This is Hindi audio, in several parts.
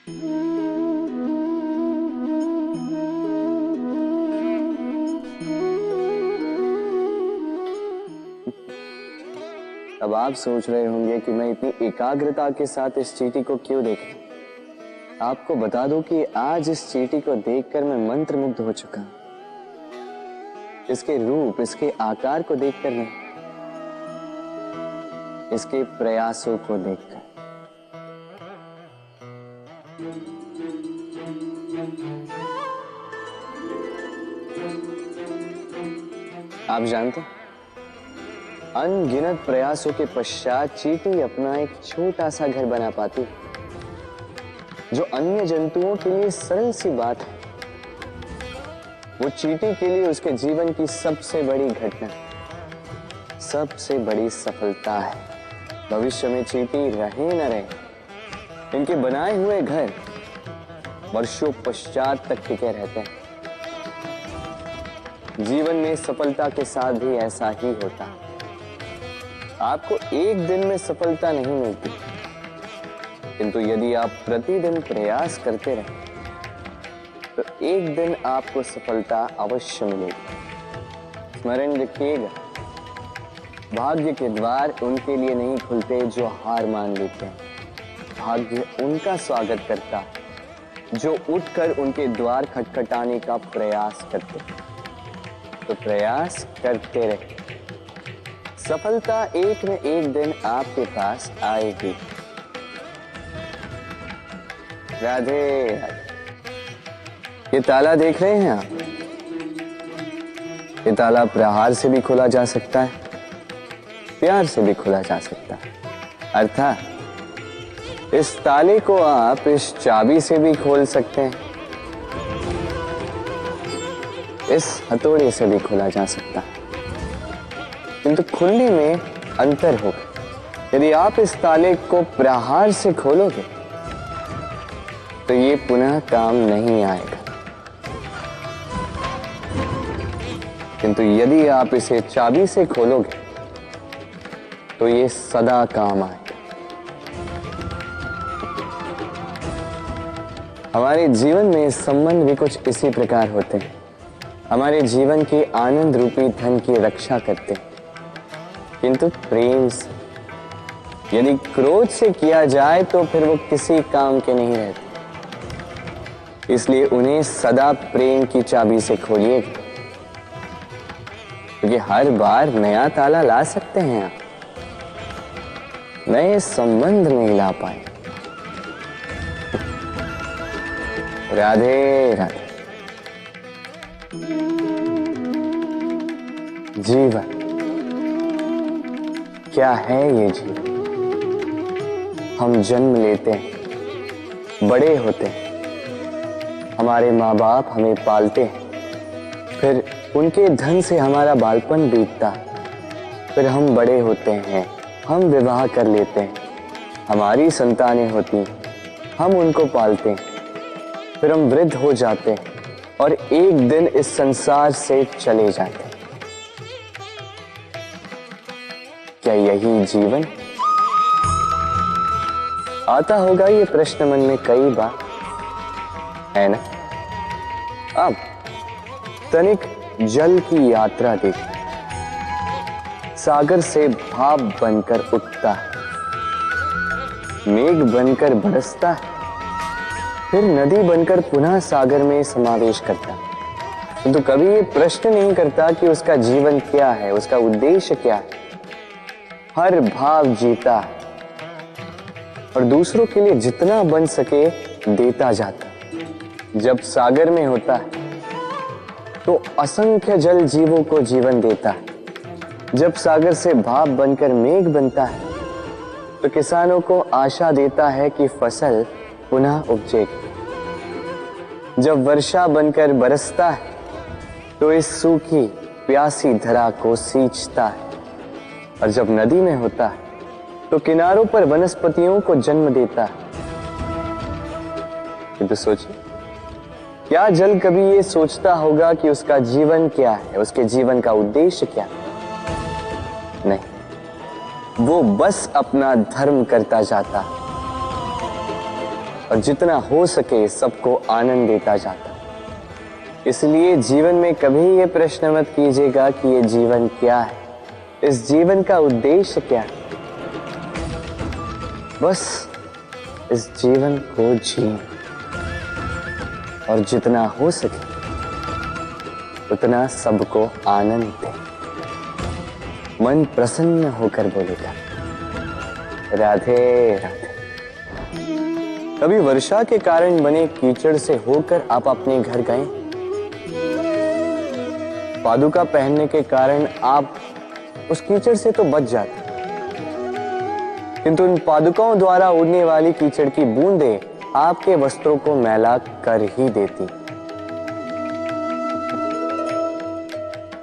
अब आप सोच रहे होंगे कि मैं इतनी एकाग्रता के साथ इस चींटी को क्यों देख रहा हूं। आपको बता दूं कि आज इस चींटी को देखकर मैं मंत्रमुग्ध हो चुका हूं। इसके रूप, इसके आकार को देखकर नहीं, इसके प्रयासों को देखकर। आप जानते हैं, अनगिनत प्रयासों के पश्चात चींटी अपना एक छोटा सा घर बना पाती है, जो अन्य जंतुओं के लिए सरल सी बात है, वो चींटी के लिए उसके जीवन की सबसे बड़ी घटना, सबसे बड़ी सफलता है। भविष्य में चींटी रहे न रहे, इनके बनाए हुए घर वर्षों पश्चात तक टिके रहते हैं। जीवन में सफलता के साथ भी ऐसा ही होता है। आपको एक दिन में सफलता नहीं मिलती, किंतु यदि आप प्रतिदिन प्रयास करते रहें तो एक दिन आपको सफलता अवश्य मिलेगी। स्मरण रखिएगा, भाग्य के द्वार उनके लिए नहीं खुलते जो हार मान लेते हैं। भाग्य उनका स्वागत करता है जो उठकर उनके द्वार खटखटाने का प्रयास करते हैं। तो प्रयास करते रहे, सफलता एक न एक दिन आपके पास आएगी। राधे राधे। ये ताला देख रहे हैं आप? ये ताला प्रहार से भी खोला जा सकता है, प्यार से भी खोला जा सकता है। अर्थात इस ताले को आप इस चाबी से भी खोल सकते हैं, इस हथौड़े से भी खोला जा सकता है, किंतु खुलने में अंतर होगा। यदि आप इस ताले को प्रहार से खोलोगे तो ये पुनः काम नहीं आएगा, किंतु यदि आप इसे चाबी से खोलोगे तो ये सदा काम आएगा। हमारे जीवन में संबंध भी कुछ इसी प्रकार होते हैं। हमारे जीवन के आनंद रूपी धन की रक्षा करते हैं, किंतु प्रेम से। यदि क्रोध से किया जाए तो फिर वो किसी काम के नहीं रहते। इसलिए उन्हें सदा प्रेम की चाबी से खोलिएगा, क्योंकि हर बार नया ताला ला सकते हैं आप, नए संबंध नहीं ला पाए। राधे राधे। जीवन क्या है? ये जीवन, हम जन्म लेते हैं, बड़े होते हैं, हमारे माँ बाप हमें पालते हैं, फिर उनके धन से हमारा बालपन बीतता है, फिर हम बड़े होते हैं, हम विवाह कर लेते हैं, हमारी संतानें होती हैं, हम उनको पालते हैं, फिर हम वृद्ध हो जाते हैं और एक दिन इस संसार से चले जाते हैं। क्या यही जीवन? आता होगा ये प्रश्न मन में कई बार, है ना? अब तनिक जल की यात्रा देखिए। सागर से भाप बनकर उठता है, मेघ बनकर बरसता है, फिर नदी बनकर पुनः सागर में समावेश करता है। किंतु कभी ये प्रश्न नहीं करता कि उसका जीवन क्या है, उसका उद्देश्य क्या है। हर भाव जीता है और दूसरों के लिए जितना बन सके देता जाता है। जब सागर में होता है तो असंख्य जल जीवों को जीवन देता है। जब सागर से भाप बनकर मेघ बनता है तो किसानों को आशा देता है कि फसल पुनः उपजेगी। जब वर्षा बनकर बरसता है तो इस सूखी प्यासी धरा को सींचता है। और जब नदी में होता है तो किनारों पर वनस्पतियों को जन्म देता है। किंतु सोचिए, क्या जल कभी ये सोचता होगा कि उसका जीवन क्या है, उसके जीवन का उद्देश्य क्या है? नहीं, वो बस अपना धर्म करता जाता है। और जितना हो सके सबको आनंद देता जाता। इसलिए जीवन में कभी ये प्रश्न मत कीजिएगा कि ये जीवन क्या है, इस जीवन का उद्देश्य क्या है। बस इस जीवन को जिए और जितना हो सके उतना सबको आनंद दे। मन प्रसन्न होकर बोलेगा राधे राधे। कभी वर्षा के कारण बने कीचड़ से होकर आप अपने घर गए? पादुका पहनने के कारण आप उस कीचड़ से तो बच जाते, किंतु उन पादुकाओं द्वारा उड़ने वाली कीचड़ की बूंदें आपके वस्त्रों को मैला कर ही देती।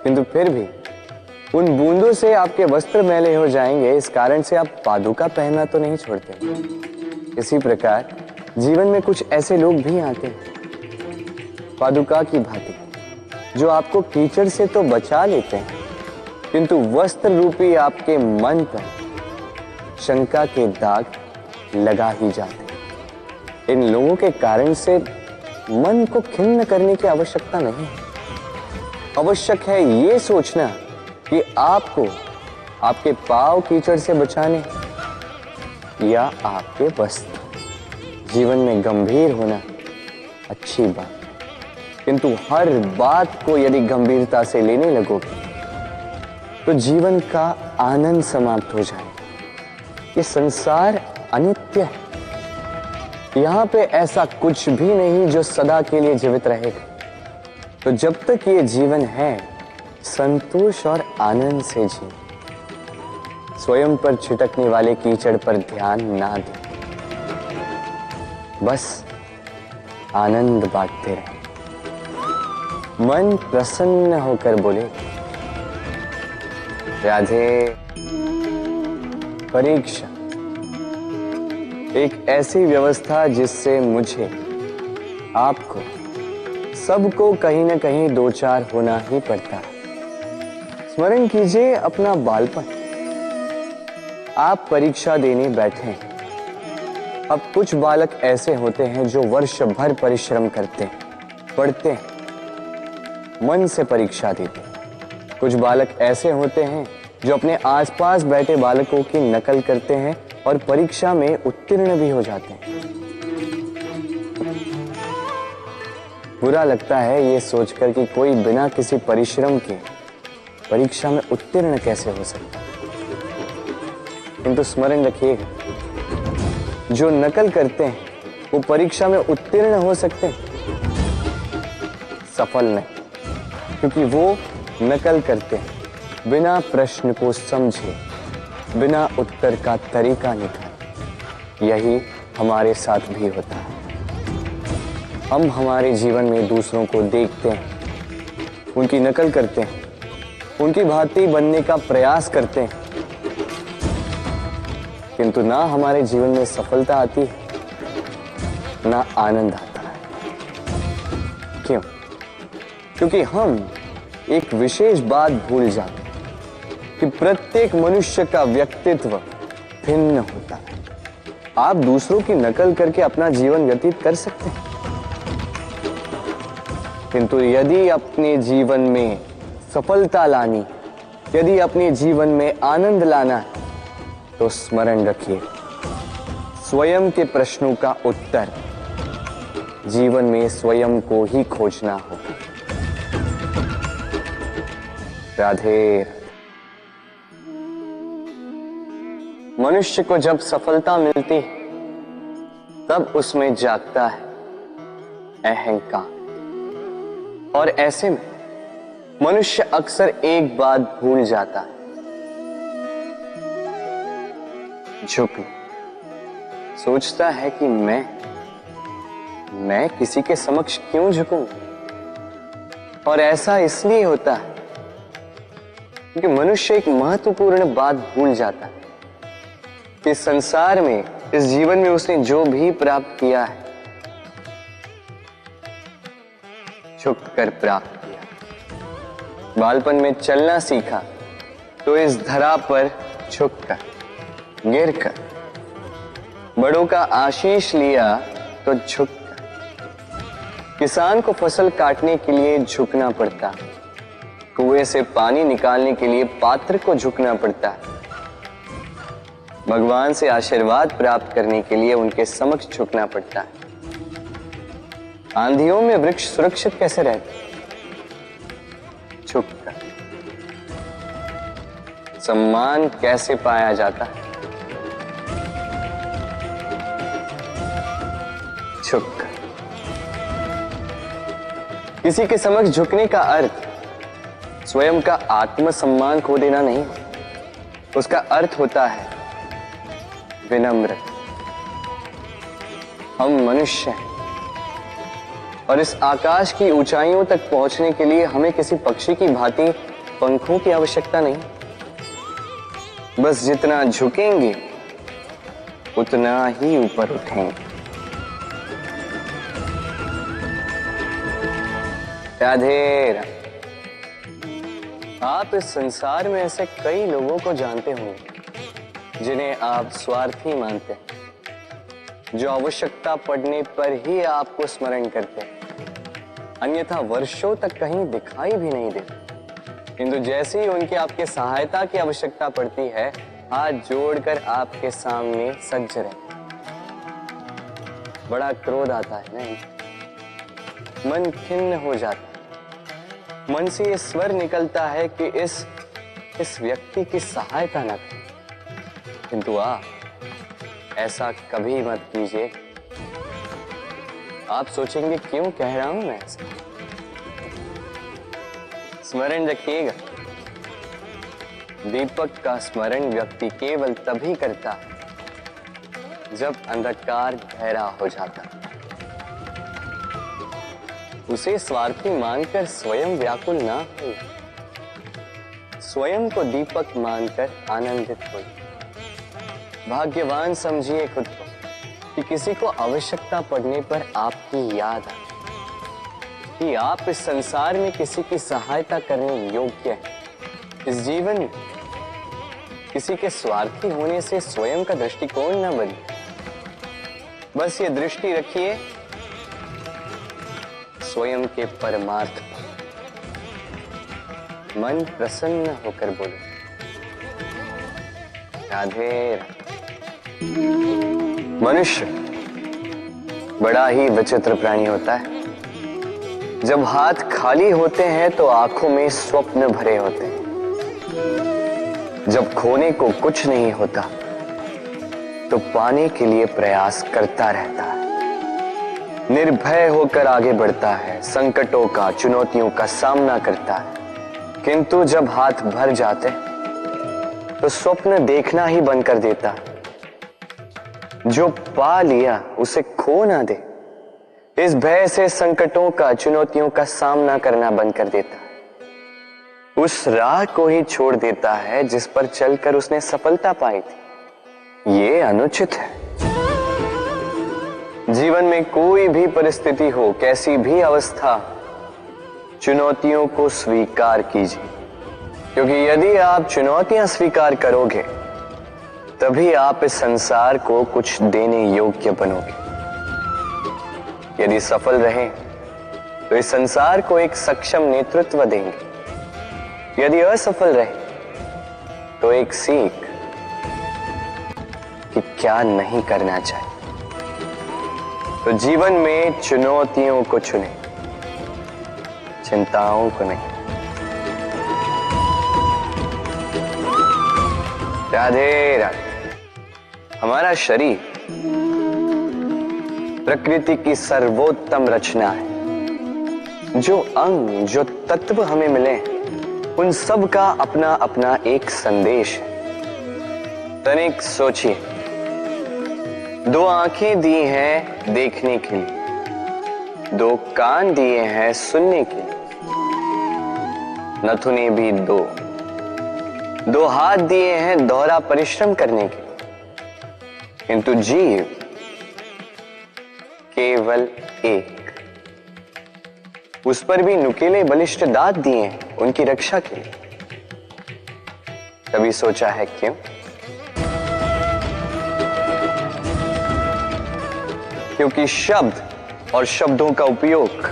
किंतु फिर भी उन बूंदों से आपके वस्त्र मैले हो जाएंगे, इस कारण से आप पादुका पहनना तो नहीं छोड़ते। इसी प्रकार जीवन में कुछ ऐसे लोग भी आते हैं पादुका की भांति, जो आपको कीचड़ से तो बचा लेते हैं, किंतु वस्त्र रूपी आपके मन पर शंका के दाग लगा ही जाते हैं। इन लोगों के कारण से मन को खिन्न करने की आवश्यकता नहीं है। आवश्यक है ये सोचना कि आपको आपके पांव कीचड़ से बचाने या आपके वस्त्र। जीवन में गंभीर होना अच्छी बात, किंतु हर बात को यदि गंभीरता से लेने लगोगे तो जीवन का आनंद समाप्त हो जाए। ये संसार अनित्य है, यहां पे ऐसा कुछ भी नहीं जो सदा के लिए जीवित रहेगा। तो जब तक ये जीवन है, संतोष और आनंद से जी। स्वयं पर छिटकने वाले कीचड़ पर ध्यान ना दें, बस आनंद बांटते रहें। मन प्रसन्न होकर बोले राधे। परीक्षा एक ऐसी व्यवस्था जिससे मुझे, आपको, सबको कहीं ना कहीं दो चार होना ही पड़ता है। स्मरण कीजिए अपना बालपन। आप परीक्षा देने बैठे हैं। अब कुछ बालक ऐसे होते हैं जो वर्ष भर परिश्रम करते हैं, पढ़ते हैं, मन से परीक्षा देते हैं। कुछ बालक ऐसे होते हैं जो अपने आसपास बैठे बालकों की नकल करते हैं और परीक्षा में उत्तीर्ण भी हो जाते हैं। बुरा लगता है ये सोचकर कि कोई बिना किसी परिश्रम के परीक्षा में उत्तीर्ण कैसे हो सकता है। किंतु स्मरण रखिएगा, जो नकल करते हैं वो परीक्षा में उत्तीर्ण हो सकते हैं, सफल नहीं, क्योंकि वो नकल करते हैं बिना प्रश्न को समझे, बिना उत्तर का तरीका निकाले। यही हमारे साथ भी होता है। हम हमारे जीवन में दूसरों को देखते हैं, उनकी नकल करते हैं, उनकी भांति बनने का प्रयास करते हैं, किंतु ना हमारे जीवन में सफलता आती है, ना आनंद आता है। क्यों? क्योंकि हम एक विशेष बात भूल जाते हैं कि प्रत्येक मनुष्य का व्यक्तित्व भिन्न होता है। आप दूसरों की नकल करके अपना जीवन व्यतीत कर सकते हैं, किंतु यदि अपने जीवन में सफलता लानी, यदि अपने जीवन में आनंद लाना है, तो स्मरण रखिए, स्वयं के प्रश्नों का उत्तर जीवन में स्वयं को ही खोजना होगा। राधे। मनुष्य को जब सफलता मिलती है तब उसमें जागता है अहंकार, और ऐसे में मनुष्य अक्सर एक बात भूल जाता है, झुकना। सोचता है कि मैं किसी के समक्ष क्यों झुकूं? और ऐसा इसलिए होता है क्योंकि मनुष्य एक महत्वपूर्ण बात भूल जाता है कि संसार में, इस जीवन में उसने जो भी प्राप्त किया है, झुककर प्राप्त किया। बालपन में चलना सीखा तो इस धरा पर झुककर, गिरकर। बड़ों का आशीष लिया तो झुक। किसान को फसल काटने के लिए झुकना पड़ता, कुएं से पानी निकालने के लिए पात्र को झुकना पड़ता, भगवान से आशीर्वाद प्राप्त करने के लिए उनके समक्ष झुकना पड़ता है। आंधियों में वृक्ष सुरक्षित कैसे रहते? झुककर। सम्मान कैसे पाया जाता है? झुककर। किसी के समक्ष झुकने का अर्थ स्वयं का आत्मसम्मान खो देना नहीं, उसका अर्थ होता है विनम्र। हम मनुष्य हैं और इस आकाश की ऊंचाइयों तक पहुंचने के लिए हमें किसी पक्षी की भांति पंखों की आवश्यकता नहीं। बस जितना झुकेंगे उतना ही ऊपर उठेंगे। राधे राधे। आप इस संसार में ऐसे कई लोगों को जानते होंगे जिन्हें आप स्वार्थी मानते हैं, जो आवश्यकता पड़ने पर ही आपको स्मरण करते हैं, अन्यथा वर्षों तक कहीं दिखाई भी नहीं देते, किंतु जैसे ही उनकी आपके सहायता की आवश्यकता पड़ती है, हाथ जोड़कर आपके सामने सज्ज रहते। बड़ा क्रोध आता है नहीं, मन खिन्न हो जाता है, मन से ये स्वर निकलता है कि इस व्यक्ति की सहायता न करें, किंतु आप ऐसा कभी मत कीजिए। आप सोचेंगे क्यों कह रहा हूं मैं ऐसा? स्मरण रखिएगा, दीपक का स्मरण व्यक्ति केवल तभी करता है जब अंधकार गहरा हो जाता है। उसे स्वार्थी मानकर स्वयं व्याकुल ना हो, स्वयं को दीपक मानकर आनंदित हो। भाग्यवान समझिए खुद को कि किसी को आवश्यकता पड़ने पर आपकी याद आए कि आप इस संसार में किसी की सहायता करने योग्य हैं। इस जीवन में किसी के स्वार्थी होने से स्वयं का दृष्टिकोण न बदले। बस ये दृष्टि रखिए स्वयं के परमार्थ पर। मन प्रसन्न होकर बोले राधे राधे। मनुष्य बड़ा ही विचित्र प्राणी होता है। जब हाथ खाली होते हैं तो आंखों में स्वप्न भरे होते हैं। जब खोने को कुछ नहीं होता तो पाने के लिए प्रयास करता रहता है। निर्भय होकर आगे बढ़ता है, संकटों का, चुनौतियों का सामना करता है, किंतु जब हाथ भर जाते तो स्वप्न देखना ही बंद कर देता है। जो पा लिया उसे खो ना दे, इस भय से संकटों का, चुनौतियों का सामना करना बंद कर देता है। उस राह को ही छोड़ देता है जिस पर चलकर उसने सफलता पाई थी। ये अनुचित है। जीवन में कोई भी परिस्थिति हो, कैसी भी अवस्था, चुनौतियों को स्वीकार कीजिए, क्योंकि यदि आप चुनौतियां स्वीकार करोगे तभी आप इस संसार को कुछ देने योग्य बनोगे। यदि सफल रहे तो इस संसार को एक सक्षम नेतृत्व देंगे, यदि असफल रहे तो एक सीख कि क्या नहीं करना चाहिए। तो जीवन में चुनौतियों को चुने, चिंताओं को नहीं। राधे राधे। हमारा शरीर प्रकृति की सर्वोत्तम रचना है। जो अंग, जो तत्व हमें मिले, उन सब का अपना अपना एक संदेश है। तनिक सोचिए, दो आंखें दी हैं देखने के लिए, दो कान दिए हैं सुनने के लिए, नथुने भी दो हाथ दिए हैं दोहरा परिश्रम करने के लिए, किंतु जीव केवल एक। उस पर भी नुकीले बलिष्ठ दांत दिए हैं उनकी रक्षा के लिए। कभी सोचा है क्यों? क्योंकि शब्द और शब्दों का उपयोग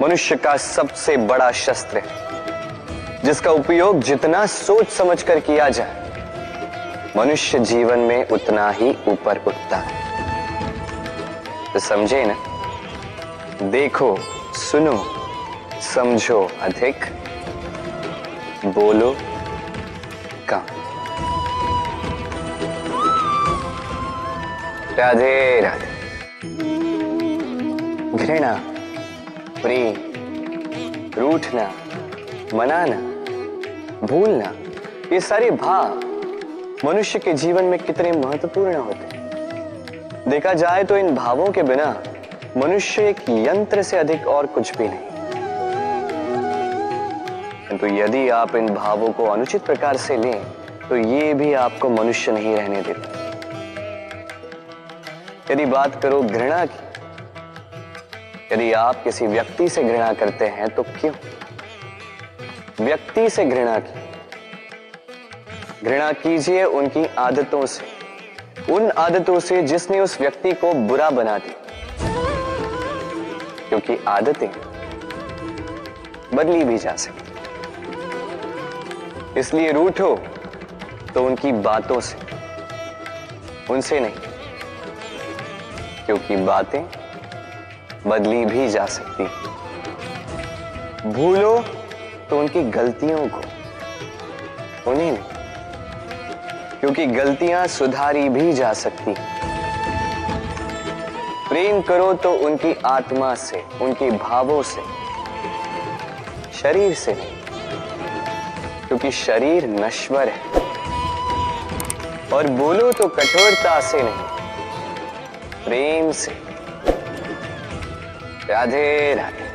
मनुष्य का सबसे बड़ा शस्त्र है, जिसका उपयोग जितना सोच समझकर किया जाए मनुष्य जीवन में उतना ही ऊपर उठता है। तो समझे ना? देखो, सुनो, समझो अधिक, बोलो कम। राधे राधे। घृणा, प्रेम, रूठना, मनाना, भूलना, ये सारे भाव मनुष्य के जीवन में कितने महत्वपूर्ण होते हैं। देखा जाए तो इन भावों के बिना मनुष्य एक यंत्र से अधिक और कुछ भी नहीं। किंतु यदि आप इन भावों को अनुचित प्रकार से लें तो ये भी आपको मनुष्य नहीं रहने देते। यदि बात करो घृणा की, यदि आप किसी व्यक्ति से घृणा करते हैं तो क्यों? व्यक्ति से घृणा की, घृणा कीजिए उनकी आदतों से, उन आदतों से जिसने उस व्यक्ति को बुरा बना दी, क्योंकि आदतें बदली भी जा सकती। इसलिए रूठो तो उनकी बातों से, उनसे नहीं, क्योंकि बातें बदली भी जा सकती। भूलो तो उनकी गलतियों को, उन्हें नहीं, क्योंकि गलतियां सुधारी भी जा सकती। प्रेम करो तो उनकी आत्मा से, उनके भावों से, शरीर से नहीं, क्योंकि शरीर नश्वर है। और बोलो तो कठोरता से नहीं, प्रेम से। राधे राधे।